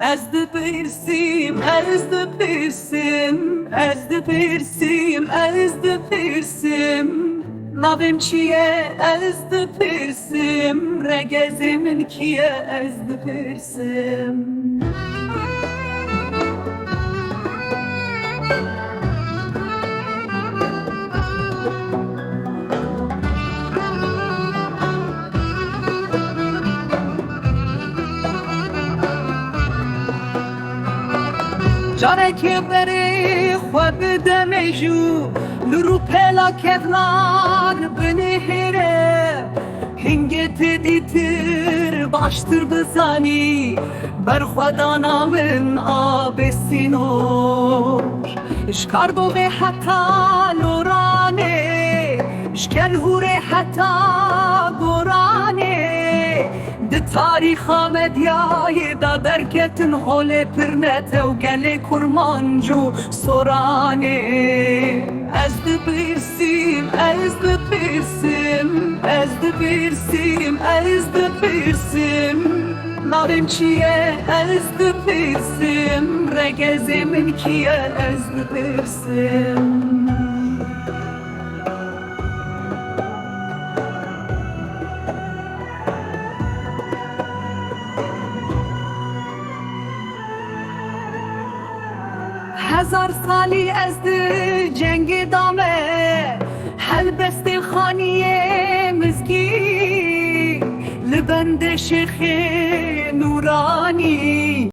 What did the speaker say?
Ez dipirsim, ez dipirsim, ez dipirsim, ez dipirsim. Navim çiye ez dipirsim, regezimin kiye ez dipirsim. جارك بري خواب دمجو لرو پلا کفلان بنهره هنگت دیتر باشتر بزانی بر خودانا من آب سینور اشکار بوغه حتا لورانه اشکل هوره حتا گورانه د تاریخ مدیای دا درکتن حول پرنت و گل کرمانجو سورانه از دپرسیم از دپرسیم از دپرسیم از دپرسیم نارم چیه از دپرسیم رگزی من کیه از دپرسیم هزار سالی از جنگ دامه هلبست خانیه مزگی لبند شیخ نورانی